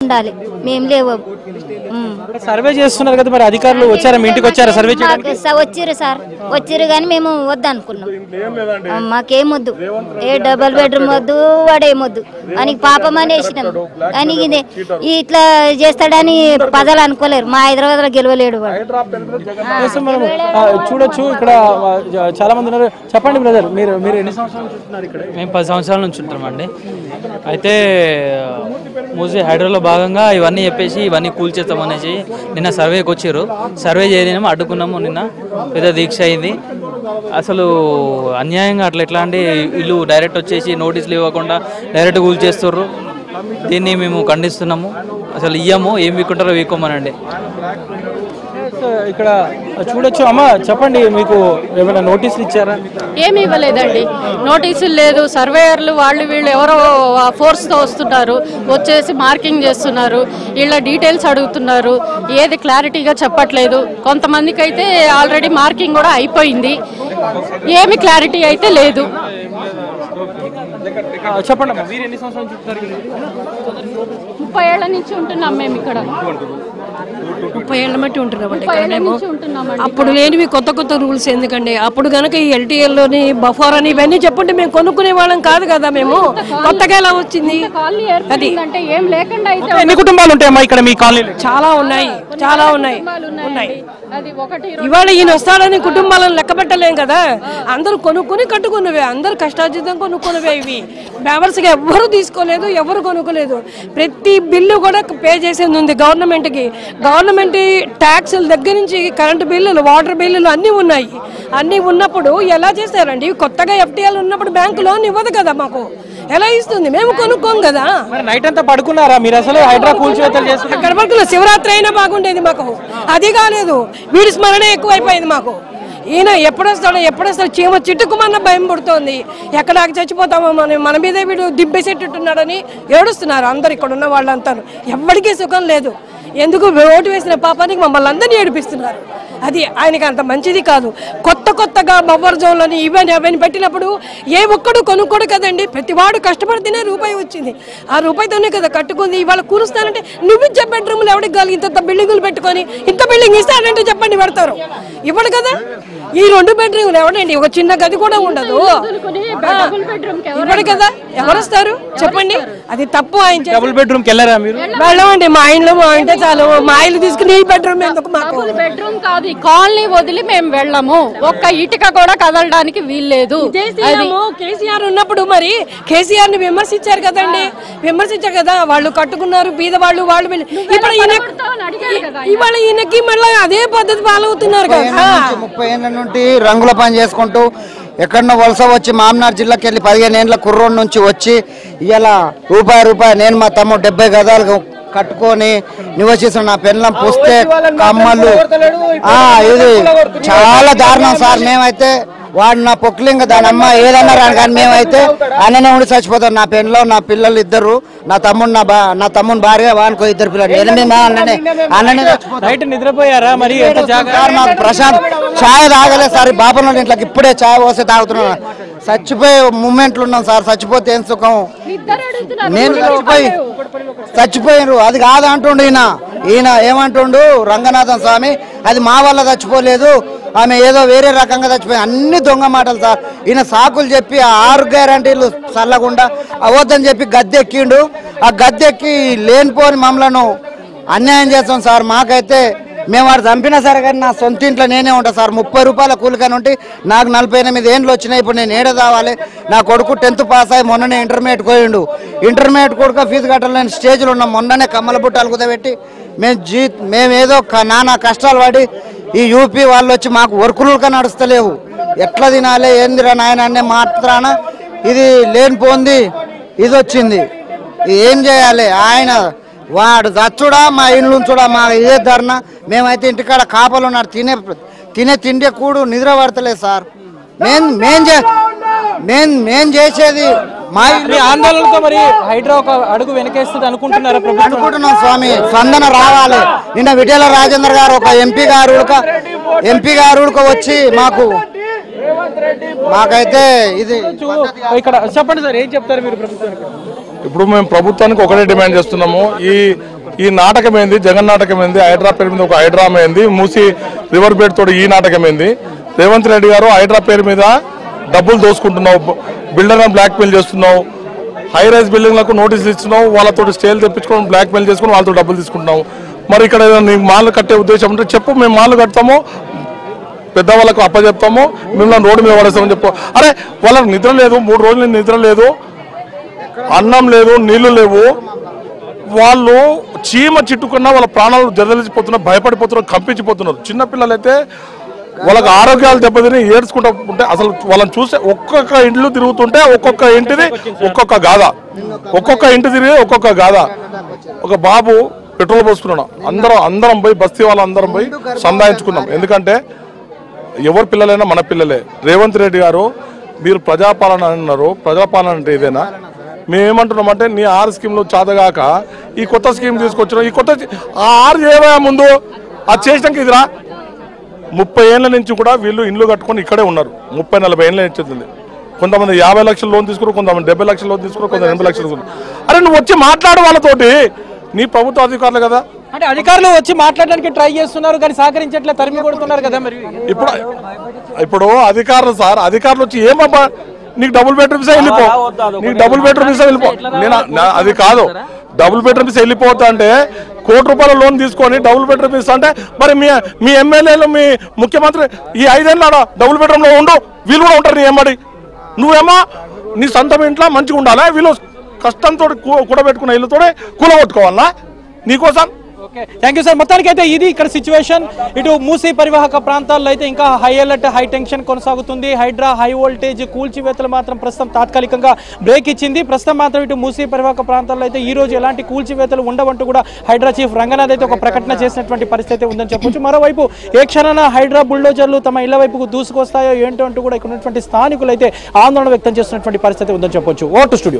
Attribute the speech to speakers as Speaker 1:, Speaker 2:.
Speaker 1: ఉండాలి, మేము లేవు.
Speaker 2: సర్వే చేస్తున్నారు కదా, మరి అధికారులు వచ్చారా, మీ ఇంటికి వచ్చారా సర్వే చేయడానికి?
Speaker 1: వచ్చిర్రు సార్, వచ్చిర్రు కానీ మేము వద్దనుకున్నాం. మాకేమొద్దు, ఏ డబుల్ బెడ్రూమ్ వద్దు, వాడేమొద్దు అని పాపం అనేసినాం. అని ఇట్లా చేస్తాడని పదాలు అనుకోలేరు. మా హైదరాబాద్ లో గెలవలేడు వాడు.
Speaker 2: చూడొచ్చు ఇక్కడ చాలా మంది ఉన్నారు. చెప్పండి బ్రదర్, మీరు ఎన్ని సంవత్సరాల నుంచి ఉంటున్నారు ఇక్కడ?
Speaker 3: మేము 10 సంవత్సరాల నుంచి ఉంటున్నామండి. అయితే మూసీ హైడ్రోలో భాగంగా ఇవన్నీ చెప్పేసి ఇవన్నీ కూల్చేస్తామనేసి నిన్న సర్వేకి వచ్చారు. సర్వే చేయలేము, అడ్డుకున్నాము. నిన్న పెద్ద దీక్ష అయింది. అసలు అన్యాయంగా అట్లా ఎట్లా అంటే వీళ్ళు డైరెక్ట్ వచ్చేసి నోటీసులు ఇవ్వకుండా డైరెక్ట్ కూల్చేస్తుర్రు. దీన్ని మేము ఖండిస్తున్నాము. అసలు ఇయ్యము, ఏం వీక్కుంటారో వీక్కోమనండి.
Speaker 2: ఇక్కడ చూడొచ్చు. అమ్మ చెప్పండి, మీకు ఏమైనా నోటీసులు ఇచ్చారా?
Speaker 4: ఏమి ఇవ్వలేదండి, నోటీసులు లేదు. సర్వేయర్లు వాళ్ళు వీళ్ళు ఎవరో ఫోర్స్తో వస్తున్నారు, వచ్చేసి మార్కింగ్ చేస్తున్నారు, వీళ్ళ డీటెయిల్స్ అడుగుతున్నారు. ఏది క్లారిటీగా చెప్పట్లేదు. కొంతమందికి అయితే ఆల్రెడీ మార్కింగ్ కూడా అయిపోయింది, ఏమి క్లారిటీ అయితే లేదు.
Speaker 2: చెప్పండి అమ్మా, మీరు ఎన్ని సంవత్సరాల నుంచి ఉంటున్నారు?
Speaker 4: 30 ఏళ్ల నుంచి ఉంటున్నాం మేము ఇక్కడ.
Speaker 5: 30 ఏళ్ల మట్టి ఉంటున్నామండి ఇక్కడ మేము. అప్పుడు లేనివి కొత్త కొత్త రూల్స్ ఎందుకండి? అప్పుడు కనుక ఈ ఎల్టీఎల్లోని బఫర్ అని ఇవన్నీ చెప్పుంటే మేము కొనుక్కునే వాళ్ళం కాదు కదా. మేము కొత్తగా ఎలా వచ్చింది అది?
Speaker 4: ఏం లేకుండా
Speaker 2: ఎన్ని కుటుంబాలు ఉంటాయమ్మా ఇక్కడ మీ కాలనీలో?
Speaker 5: చాలా ఉన్నాయి, చాలా ఉన్నాయి. ఇవాళ ఈయన వస్తాడని కుటుంబాలను లెక్క పెట్టలేం కదా. అందరూ కొనుక్కొని కట్టుకున్నవే, అందరూ కష్టార్జితం కొనుక్కున్నవే. ఇవి బ్యావర్స్గా ఎవ్వరూ తీసుకోలేదు, ఎవరు కొనుక్కోలేదు. ప్రతి బిల్లు కూడా పే చేసేది ఉంది గవర్నమెంట్కి. గవర్నమెంట్ ట్యాక్సుల దగ్గర నుంచి కరెంటు బిల్లులు, వాటర్ బిల్లులు అన్నీ ఉన్నాయి. అన్నీ ఉన్నప్పుడు ఎలా చేస్తారండి? కొత్తగా ఎఫ్టీఎల్ ఉన్నప్పుడు బ్యాంకు లోన్ ఇవ్వదు కదా మాకు, ఎలా ఇస్తుంది? మేము కొనుక్కోం కదా.
Speaker 2: నైట్ అంతా పడుకున్నారా మీరు? అసలు హైడ్రా కూల్చివేతలు చేస్తారు.
Speaker 5: అక్కడ పడుకున్న శివరాత్రి అయినా బాగుండేది మాకు, అది కాలేదు. వీడి స్మరణ ఎక్కువైపోయింది మాకు. ఈయన ఎప్పుడొస్తాడో చీమ చిట్టుకుమన్న భయం పుడుతోంది. ఎక్కడాకి చచ్చిపోతామో మన మీదే వీడు దిబ్బేసేటట్టున్నాడని ఏడుస్తున్నారు అందరు ఇక్కడ ఉన్న వాళ్ళంతా. ఎవ్వడికి సుఖం లేదు. ఎందుకు ఓటు వేసిన పాపానికి మమ్మల్ని అందరినీ ఏడిపిస్తున్నారు. అది ఆయనకి అంత మంచిది కాదు. కొత్తగా బఫర్ జోన్లని ఇవన్నీ పెట్టినప్పుడు ఏ ఒక్కడు కొనుక్కోడు కదండి. ప్రతివాడు కష్టపడితేనే రూపాయి వచ్చింది, ఆ రూపాయితోనే కదా కట్టుకుంది. ఇవాళ కూరుస్తానంటే నువ్వు ఇచ్చే బెడ్రూమ్లు ఎవరికి కాదు? ఇంత బిల్డింగులు పెట్టుకొని ఇంత బిల్డింగ్ ఇస్తానంటే చెప్పండి, పెడతారు? ఇవ్వడు కదా. ఈ 2 బెడ్రూమ్లు ఎవడండి? ఒక చిన్న గది కూడా ఉండదు, ఇవ్వడు కదా. ఎవరు వస్తారు చెప్పండి? అది తప్పు. ఆయన
Speaker 2: డబుల్ బెడ్రూమ్ కి వెళ్ళారా మీరు?
Speaker 5: వెళ్ళమండి. మా ఇంట్లో అంటే చాలు, మా ఇల్లు తీసుకుని ఈ బెడ్రూమ్ ఎందుకు మాకు?
Speaker 4: బెడ్రూమ్ కాదు, కాలనీ వదిలి మేము వెళ్ళము. ఒక్క ఇటుక కూడా కదలడానికి వీల్లేదు.
Speaker 5: కేసీఆర్ ఉన్నప్పుడు మరి కేసీఆర్ ని విమర్శించారు కదండి, విమర్శించారు కదా. వాళ్ళు కట్టుకున్నారు బీదవాళ్ళు, వాళ్ళు ఇప్పుడు ఇవాళ ఈయనకి మళ్ళీ అదే పద్ధతి ఫాలో అవుతున్నారు కదా.
Speaker 6: 30 ఏళ్ళ నుండి రంగుల పని చేసుకుంటూ ఎక్కడనో వలస వచ్చి మామనార్ జిల్లాకి వెళ్ళి 15 ఏళ్ళ కుర్రోడ్ నుంచి వచ్చి ఇలా రూపాయి నేను మా తమ్ముడు 70 గదాలు కట్టుకొని నివసిస్తున్న నా పెళ్ళం పుస్తే కమ్మలు. ఇది చాలా దారుణం సార్. మేమైతే వాడు నా పొక్లింగ దాని అమ్మ ఏదన్నా రాను కానీ మేమైతే అన్ననే ఉండి చచ్చిపోతారు. నా పెళ్ళలో నా పిల్లలు 2, నా తమ్ముని భార్య, వానికి 2 పిల్లలు. అన్ననే
Speaker 2: నైట్ నిద్రపోయారా మరి?
Speaker 6: మాకు ప్రశాంత్ ఛాయ్ తాగలేదు సార్. బాపన ఇంట్లోకి ఇప్పుడే ఛాయ్ పోస్తే తాగుతున్నాను. చచ్చిపోయే మూమెంట్లు ఉన్నాం సార్. చచ్చిపోతే ఏం సుఖం? నేను చచ్చిపోయినరు అది కాదు అంటుండు ఈయన ఏమంటుండు రంగనాథన్ స్వామి, అది మా వల్ల చచ్చిపోలేదు, ఆమె ఏదో వేరే రకంగా చచ్చిపోయి. అన్ని దొంగ మాటలు సార్. ఈయన సాకులు చెప్పి 6 గ్యారంటీలు చల్లకుండా అవద్దని చెప్పి గద్దెక్కిండు. ఆ గద్దెక్కి లేనిపోని మమ్మలను అన్యాయం చేస్తాం సార్. మాకైతే మేము వాడు చంపినా సరే కానీ నా సొంత ఇంట్లో నేనే ఉంటా సార్. 30 రూపాయల కూలికని ఉంటే నాకు 48 ఏళ్ళు వచ్చినాయి. ఇప్పుడు నేను ఏడ కావాలి? నా కొడుకు 10th పాస్ అయ్యి మొన్ననే ఇంటర్మీడియట్ పోయిండు. ఇంటర్మీడియట్ కొడుకు ఫీజు కట్టలేని స్టేజ్లో ఉన్నాం. మొన్ననే కమ్మల బుట్టాలు కుదబెట్టి మేమేదో నానా కష్టాలు పడి ఈ యూపీ వాళ్ళు వచ్చి మాకు వర్కులు నడుస్తలేవు. ఎట్లా తినాలి ఏందిరా నాయన అనే మాత్రాన ఇది లేనిపోంది ఇది వచ్చింది. ఏం చేయాలి? ఆయన వాడు చచ్చుడా మా ఇల్లు ఉంచుడా మా ఇదే ధర్నా. మేమైతే ఇంటికాడ కాపలు ఉన్నారు. తినే తిండే కూడు నిద్ర పడతలేదు సార్. మేం చేసేది మా
Speaker 2: ఆందోళనతో మరి హైడ్రా ఒక అడుగు వెనకేస్తుంది అనుకుంటున్నారా?
Speaker 6: అనుకుంటున్నాం స్వామి. స్పందన రావాలి. నిన్న విఠల రాజేందర్ గారు ఒక ఎంపీ గారు వచ్చి మాకైతే ఇది
Speaker 2: ఇక్కడ చెప్పండి సార్, ఏం చెప్తారు మీరు ప్రభుత్వానికి?
Speaker 7: ఇప్పుడు మేము ప్రభుత్వానికి ఒకటే డిమాండ్ చేస్తున్నాము. ఈ నాటకం ఏంది, జగన్ నాటకం ఏంది, హైడ్రా పేరు మీద ఒక హైడ్రామా ఏంది, మూసి రివర్ బెడ్ తోటి ఈ నాటకం ఏంది. రేవంత్ రెడ్డి గారు హైడ్రా పేరు మీద డబ్బులు దోసుకుంటున్నావు, బిల్డర్లను బ్లాక్మెయిల్ చేస్తున్నావు, హై రైజ్ బిల్డింగ్లకు నోటీసులు ఇస్తున్నావు, వాళ్ళతో స్టేలు తెప్పించుకొని బ్లాక్మెయిల్ చేసుకుని వాళ్ళతో డబ్బులు తీసుకుంటున్నావు. మరి ఇక్కడ నీకు మాలు కట్టే ఉద్దేశం ఉంటే చెప్పు, మేము మాలు కడతాము, పెద్దవాళ్ళకు అప్పచెప్తాము, మిమ్మల్ని రోడ్డు మీద పడేస్తామని చెప్పు. అరే వాళ్ళకి నిద్ర లేదు, 3 రోజులు నిద్ర లేదు, అన్నం లేదు, నీళ్లు లేవు, వాళ్ళు చీమ చిట్టుకున్నా వాళ్ళ ప్రాణాలు జరదలిచిపోతున్నారు, భయపడిపోతున్నారు, కంపించిపోతున్నారు. చిన్నపిల్లలైతే వాళ్ళకి ఆరోగ్యాలు దెబ్బతిని ఏడ్చుకుంటూ ఉంటే అసలు వాళ్ళని చూస్తే ఒక్కొక్క ఇంట్లో తిరుగుతుంటే ఒక్కొక్క ఇంటిది ఒక్కొక్క గాథ, ఒక్కొక్క ఇంటి తిరిగి ఒక్కొక్క గాథ. ఒక బాబు పెట్రోల్ పోసుకున్నాడు, అందరం పోయి బస్తీ వాళ్ళందరం పోయి సంధాయించుకున్నాం. ఎందుకంటే ఎవరి పిల్లలైనా మన పిల్లలే. రేవంత్ రెడ్డి గారు మీరు ప్రజాపాలన అన్నారు, ప్రజాపాలన అంటే ఇదేనా? మేమేమంటున్నామంటే నీ 6 స్కీమ్లు చాదగాక ఈ కొత్త స్కీమ్ తీసుకొచ్చినాం. ఈ కొత్త 6 చేయవా ముందు, అది చేసినాక ఇదిరా. 30 ఏళ్ళ నుంచి కూడా వీళ్ళు ఇండ్లు కట్టుకొని ఇక్కడే ఉన్నారు. 30-40 ఏళ్ళ నుంచి కొంతమంది 50 లక్షల లోన్ తీసుకున్నారు, కొంతమంది 70 లక్షల లోన్ తీసుకున్నారు, కొంతమంది 80 లక్షలు తీసుకున్నారు. అరే నువ్వు వచ్చి మాట్లాడు వాళ్ళతోటి, నీ ప్రభుత్వ అధికారులు కదా.
Speaker 2: అంటే అధికారులు వచ్చి మాట్లాడడానికి ట్రై చేస్తున్నారు కానీ సహకరించట్లే, తరిమి కొడుతున్నారు కదా. మరి
Speaker 7: ఇప్పుడు అధికారులు సార్, అధికారులు వచ్చి ఏమబ్బా నీకు డబుల్ బెడ్రూమ్ ఇస్తే వెళ్ళిపో, నీకు డబుల్ బెడ్రూమ్ ఇస్తే వెళ్ళిపో. అది కాదు, డబుల్ బెడ్రూమ్ ఇస్తే వెళ్ళిపోతా అంటే ₹1 కోటి లోన్ తీసుకొని డబుల్ బెడ్రూమ్ ఇస్తా అంటే మరి మీ ఎమ్మెల్యేలు మీ ముఖ్యమంత్రి ఈ 5 ఏళ్ళ డబుల్ బెడ్రూమ్ లో ఉండు, వీళ్ళు కూడా ఉంటారు. నీ ఏమడి నువ్వేమో నీ సొంతం ఇంట్లో మంచిగా ఉండాలా, వీళ్ళు కష్టంతో కూడబెట్టుకున్న ఇల్లుతో కూలగొట్టుకోవాలా నీకోసం.
Speaker 2: Okay, thank you sir. మొత్తానికి అయితే ఇది ఇక్కడ సిచ్యువేషన్. ఇటు మూసీ పరివాహక ప్రాంతాల్లో అయితే ఇంకా హై అలర్ట్, హై టెన్షన్ కొనసాగుతుంది. హైడ్రా హై వోల్టేజ్ కూల్చివేతలు మాత్రం ప్రస్తుతం తాత్కాలికంగా బ్రేక్ ఇచ్చింది. ప్రస్తుతం మాత్రం ఇటు మూసీ పరివాహక ప్రాంతాల్లో అయితే ఈ రోజు ఎలాంటి కూల్చివేతలు ఉండవంటూ కూడా హైడ్రా చీఫ్ రంగనాథ్ అయితే ఒక ప్రకటన చేసినటువంటి పరిస్థితి ఉందని చెప్పొచ్చు. మరోవైపు ఏ క్షణాన హైడ్రా బుల్డోజర్లు తమ ఇళ్ల వైపుకు దూసుకొస్తాయో ఏంటో అంటూ కూడా ఇక్కడ ఉన్నటువంటి స్థానికులు అయితే ఆందోళన వ్యక్తం చేస్తున్నటువంటి పరిస్థితి ఉందని చెప్పొచ్చు. Vote studio.